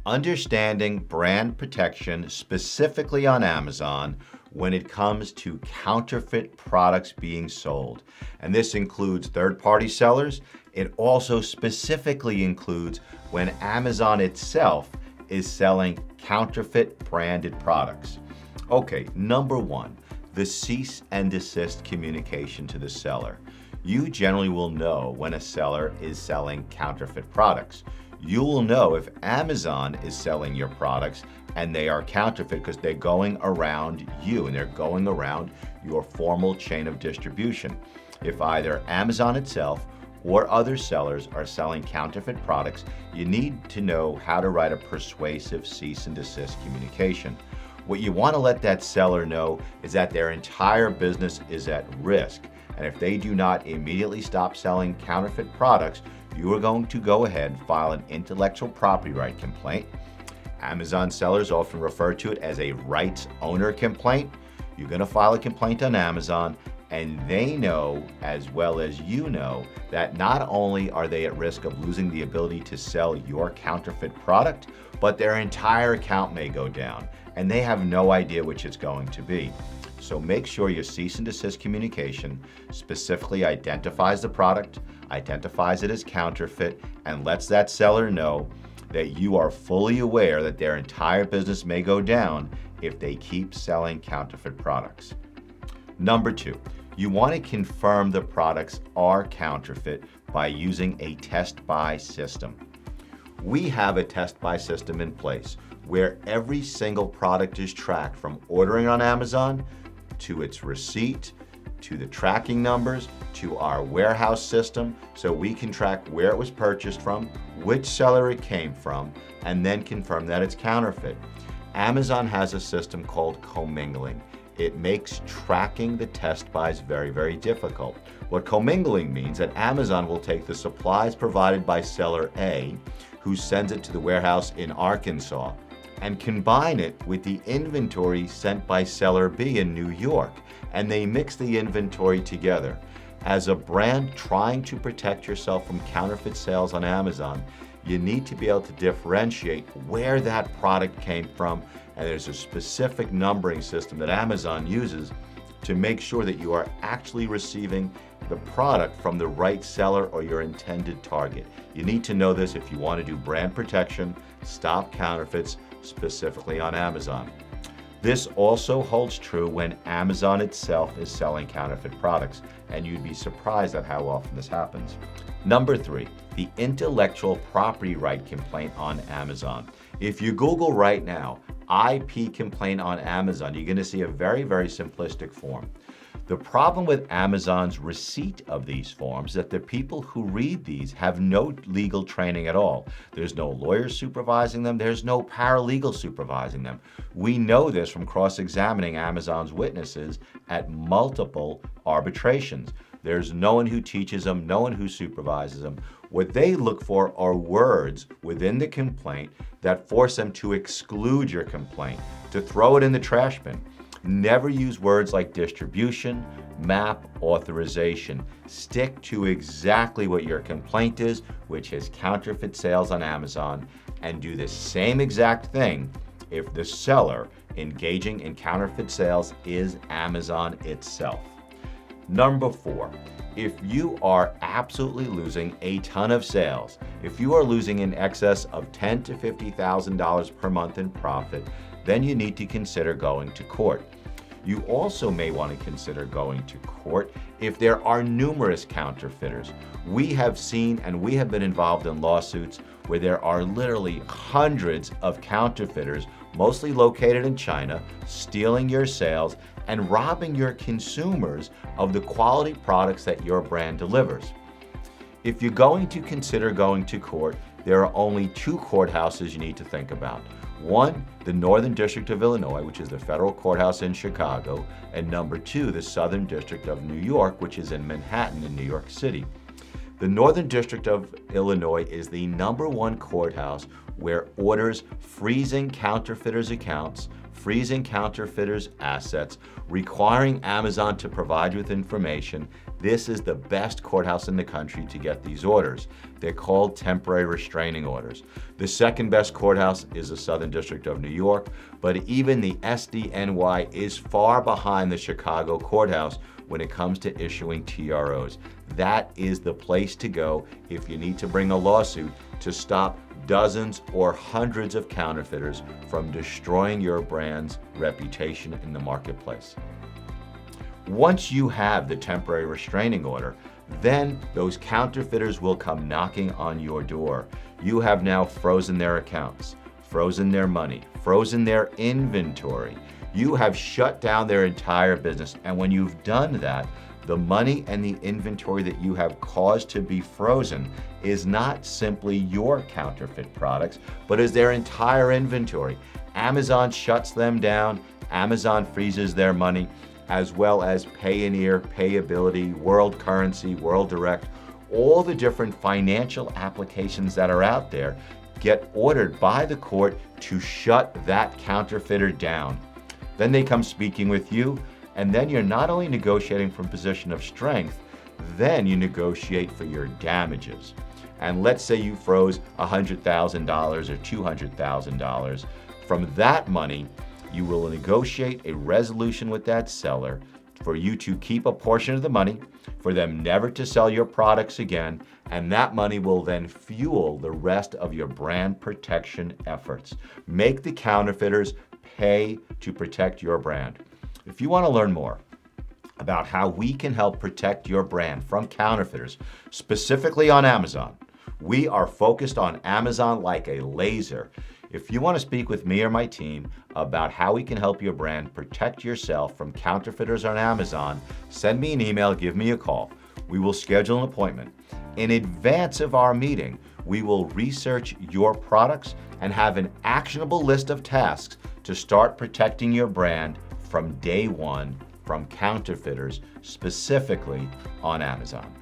Understanding brand protection specifically on Amazon when it comes to counterfeit products being sold. And this includes third-party sellers. It also specifically includes when Amazon itself is selling counterfeit branded products. Okay, number one, the cease and desist communication to the seller. You generally will know when a seller is selling counterfeit products. You will know if Amazon is selling your products and they are counterfeit because they're going around you and they're going around your formal chain of distribution. If either Amazon itself or other sellers are selling counterfeit products, you need to know how to write a persuasive cease and desist communication. What you want to let that seller know is that their entire business is at risk. And if they do not immediately stop selling counterfeit products, you are going to go ahead and file an intellectual property right complaint. Amazon sellers often refer to it as a rights owner complaint. You're going to file a complaint on Amazon, and they know as well as you know that not only are they at risk of losing the ability to sell your counterfeit product, but their entire account may go down, and they have no idea which it's going to be. So make sure your cease and desist communication specifically identifies the product, identifies it as counterfeit, and lets that seller know that you are fully aware that their entire business may go down if they keep selling counterfeit products. Number two, you want to confirm the products are counterfeit by using a test-buy system. We have a test-buy system in place where every single product is tracked from ordering on Amazon to its receipt, to the tracking numbers, to our warehouse system, so we can track where it was purchased from, which seller it came from, and then confirm that it's counterfeit. Amazon has a system called commingling. It makes tracking the test buys very, very difficult. What commingling means that Amazon will take the supplies provided by seller A, who sends it to the warehouse in Arkansas, and combine it with the inventory sent by seller B in New York, and they mix the inventory together. As a brand trying to protect yourself from counterfeit sales on Amazon, you need to be able to differentiate where that product came from, and there's a specific numbering system that Amazon uses to make sure that you are actually receiving the product from the right seller or your intended target. You need to know this if you want to do brand protection, stop counterfeits, specifically on Amazon. This also holds true when Amazon itself is selling counterfeit products, and you'd be surprised at how often this happens. Number three, the intellectual property right complaint on Amazon. If you Google right now, IP complaint on Amazon, you're going to see a very, very simplistic form. The problem with Amazon's receipt of these forms is that the people who read these have no legal training at all. There's no lawyer supervising them. There's no paralegal supervising them. We know this from cross-examining Amazon's witnesses at multiple arbitrations. There's no one who teaches them, no one who supervises them. What they look for are words within the complaint that force them to exclude your complaint, to throw it in the trash bin. Never use words like distribution, map, authorization. Stick to exactly what your complaint is, which is counterfeit sales on Amazon, and do the same exact thing if the seller engaging in counterfeit sales is Amazon itself. Number four, if you are absolutely losing a ton of sales, if you are losing in excess of $10,000 to $50,000 per month in profit, then you need to consider going to court. You also may want to consider going to court if there are numerous counterfeiters. We have seen and we have been involved in lawsuits where there are literally hundreds of counterfeiters, mostly located in China, stealing your sales and robbing your consumers of the quality products that your brand delivers. If you're going to consider going to court, there are only two courthouses you need to think about. One, the Northern District of Illinois, which is the federal courthouse in Chicago, and number two, the Southern District of New York, which is in Manhattan in New York City. The Northern District of Illinois is the #1 courthouse where orders freezing counterfeiters' accounts, freezing counterfeiters' assets, requiring Amazon to provide with information. This is the best courthouse in the country to get these orders. They're called temporary restraining orders. The second best courthouse is the Southern District of New York, but even the SDNY is far behind the Chicago courthouse when it comes to issuing TROs. That is the place to go if you need to bring a lawsuit to stop dozens or hundreds of counterfeiters from destroying your brand's reputation in the marketplace. Once you have the temporary restraining order, then those counterfeiters will come knocking on your door. You have now frozen their accounts, frozen their money, frozen their inventory. You have shut down their entire business. And when you've done that, the money and the inventory that you have caused to be frozen is not simply your counterfeit products, but is their entire inventory. Amazon shuts them down, Amazon freezes their money, as well as Payoneer, Payability, World Currency, World Direct, all the different financial applications that are out there get ordered by the court to shut that counterfeiter down. Then they come speaking with you, and then you're not only negotiating from a position of strength, then you negotiate for your damages. And let's say you froze $100,000 or $200,000. From that money, you will negotiate a resolution with that seller for you to keep a portion of the money, for them never to sell your products again, and that money will then fuel the rest of your brand protection efforts. Make the counterfeiters pay to protect your brand. If you want to learn more about how we can help protect your brand from counterfeiters, specifically on Amazon, we are focused on Amazon like a laser. If you want to speak with me or my team about how we can help your brand protect yourself from counterfeiters on Amazon, send me an email, give me a call. We will schedule an appointment. In advance of our meeting, we will research your products and have an actionable list of tasks to start protecting your brand from day one from counterfeiters, specifically on Amazon.